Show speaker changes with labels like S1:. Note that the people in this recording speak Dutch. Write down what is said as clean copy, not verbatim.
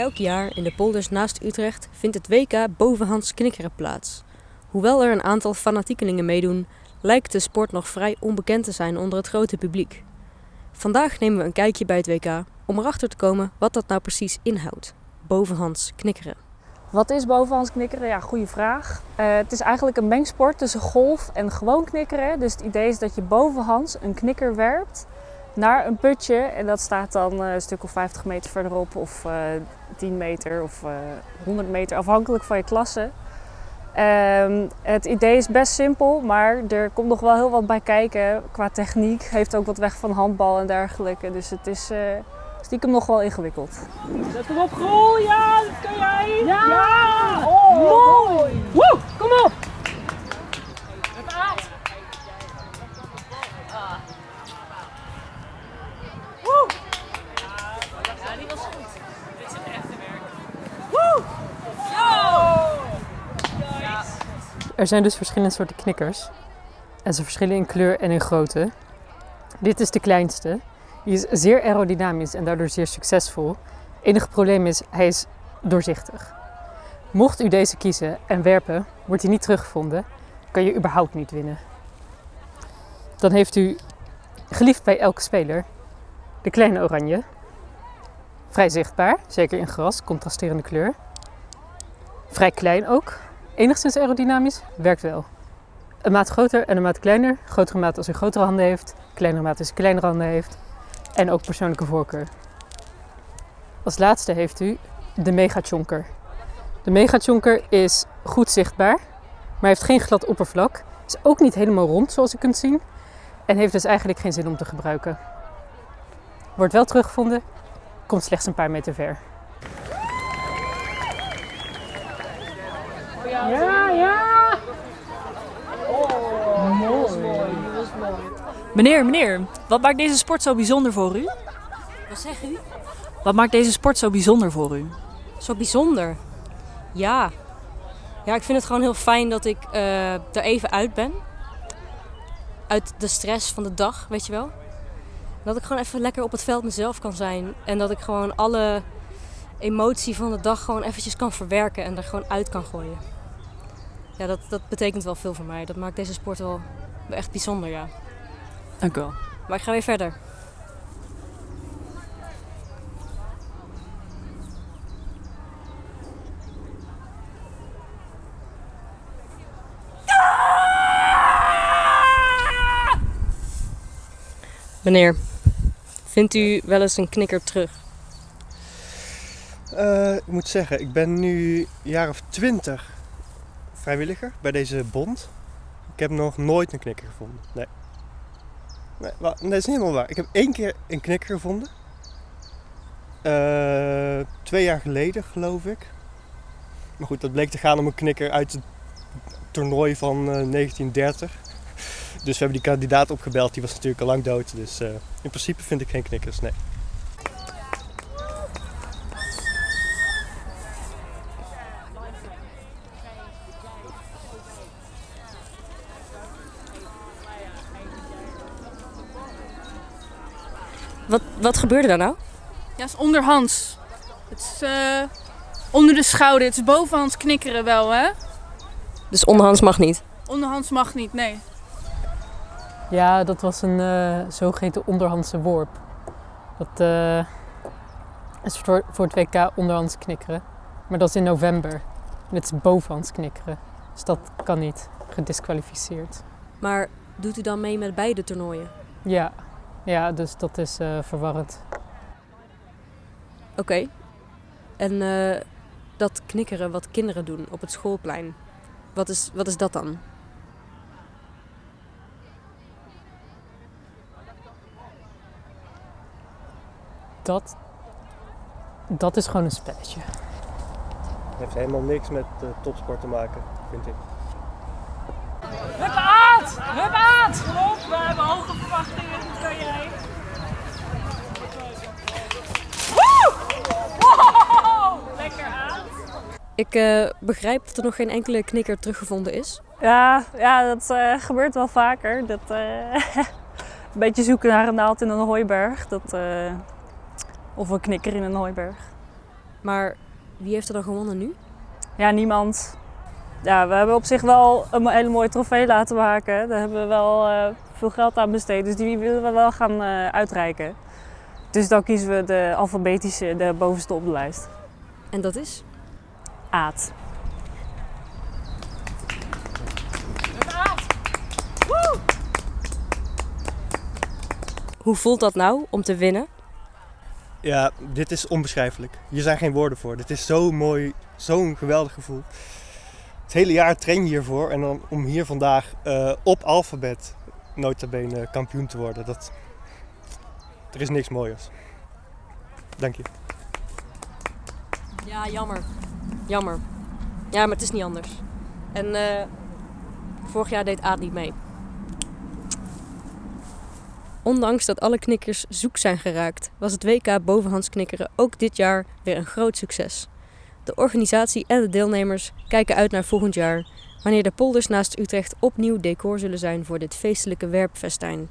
S1: Elk jaar in de polders naast Utrecht vindt het WK Bovenhands Knikkeren plaats. Hoewel er een aantal fanatiekelingen meedoen, lijkt de sport nog vrij onbekend te zijn onder het grote publiek. Vandaag nemen we een kijkje bij het WK om erachter te komen wat dat nou precies inhoudt. Bovenhands knikkeren.
S2: Wat is bovenhands knikkeren? Ja, goede vraag. Het is eigenlijk een mengsport tussen golf en gewoon knikkeren. Dus het idee is dat je bovenhands een knikker werpt naar een putje. En dat staat dan een stuk of 50 meter verderop of 10 meter of 100 meter, afhankelijk van je klasse. Het idee is best simpel, maar er komt nog wel heel wat bij kijken qua techniek. Heeft ook wat weg van handbal en dergelijke. Dus het is stiekem nog wel ingewikkeld.
S3: Zet hem op, Groel! Ja, dat kan jij!
S2: Ja!
S3: Ja! Oh, mooi!
S2: Woe, kom op!
S3: Het aard! Woe! Ja, die was goed. Dit is het echte werk. Woe!
S4: Er zijn dus verschillende soorten knikkers. En ze verschillen in kleur en in grootte. Dit is de kleinste. Die is zeer aerodynamisch en daardoor zeer succesvol. Enige probleem is, hij is doorzichtig. Mocht u deze kiezen en werpen, wordt hij niet teruggevonden, kan je überhaupt niet winnen. Dan heeft u, geliefd bij elke speler, de kleine oranje. Vrij zichtbaar, zeker in gras, contrasterende kleur. Vrij klein ook. Enigszins aerodynamisch, werkt wel. Een maat groter en een maat kleiner. Grotere maat als u grotere handen heeft. Kleinere maat als u kleinere handen heeft. En ook persoonlijke voorkeur. Als laatste heeft u de Mega-Chonker. De Mega-Chonker is goed zichtbaar, maar heeft geen glad oppervlak. Is ook niet helemaal rond zoals u kunt zien. En heeft dus eigenlijk geen zin om te gebruiken. Wordt wel teruggevonden, komt slechts een paar meter ver.
S3: Ja, ja! Oh, mooi.
S2: Meneer, wat maakt deze sport zo bijzonder voor u?
S1: Wat zegt u?
S2: Wat maakt deze sport zo bijzonder voor u?
S1: Zo bijzonder. Ja, ik vind het gewoon heel fijn dat ik er even uit ben. Uit de stress van de dag, weet je wel. Dat ik gewoon even lekker op het veld mezelf kan zijn. En dat ik gewoon alle emotie van de dag gewoon eventjes kan verwerken en er gewoon uit kan gooien. Ja, dat betekent wel veel voor mij. Dat maakt deze sport wel echt bijzonder, ja.
S2: Dank u wel.
S1: Maar ik ga weer verder. Meneer, vindt u wel eens een knikker terug?
S5: Ik moet zeggen, ik ben nu een jaar of 20 vrijwilliger bij deze bond. Ik heb nog nooit een knikker gevonden. Nee, dat is niet helemaal waar. Ik heb 1 keer een knikker gevonden. 2 jaar geleden, geloof ik. Maar goed, dat bleek te gaan om een knikker uit het toernooi van 1930. Dus we hebben die kandidaat opgebeld, die was natuurlijk al lang dood. Dus in principe vind ik geen knikkers, nee.
S1: Wat gebeurde daar nou?
S6: Ja, het is onderhands. Het is onder de schouder. Het is bovenhands knikkeren wel, hè?
S1: Dus onderhands mag niet?
S6: Onderhands mag niet, nee.
S4: Ja, dat was een zogeheten onderhandse worp. Dat is voor het WK onderhands knikkeren. Maar dat is in november. En het is bovenhands knikkeren. Dus dat kan niet. Gedisqualificeerd.
S1: Maar doet u dan mee met beide toernooien?
S4: Ja, dus dat is verwarrend.
S1: Oké. En dat knikkeren wat kinderen doen op het schoolplein, wat is dat dan?
S4: Dat is gewoon een spelletje.
S5: Het heeft helemaal niks met topsport te maken, vind ik.
S3: Hup Aad! Hup Aad! Kom op, we hebben hoge verwachtingen, dat kan jij. Woe! Wow! Lekker Aad!
S1: Ik begrijp dat er nog geen enkele knikker teruggevonden is.
S2: Ja, dat gebeurt wel vaker. Dat, een beetje zoeken naar een naald in een hooiberg. Of een knikker in een hooiberg.
S1: Maar wie heeft er dan gewonnen nu?
S2: Ja, niemand. Ja, we hebben op zich wel een hele mooie trofee laten maken. Daar hebben we wel veel geld aan besteed. Dus die willen we wel gaan uitreiken. Dus dan kiezen we de alfabetische, de bovenste op de lijst.
S1: En dat is?
S2: Aad.
S1: Hoe voelt dat nou om te winnen?
S5: Ja, dit is onbeschrijfelijk. Hier zijn geen woorden voor. Dit is zo mooi, zo'n geweldig gevoel. Het hele jaar train je hiervoor en dan om hier vandaag op alfabet nota bene kampioen te worden. Er is niks mooiers. Dank je.
S1: Ja, jammer. Jammer. Ja, maar het is niet anders. En vorig jaar deed Aad niet mee. Ondanks dat alle knikkers zoek zijn geraakt, was het WK bovenhandsknikkeren ook dit jaar weer een groot succes. De organisatie en de deelnemers kijken uit naar volgend jaar, wanneer de polders naast Utrecht opnieuw decor zullen zijn voor dit feestelijke werpfestijn.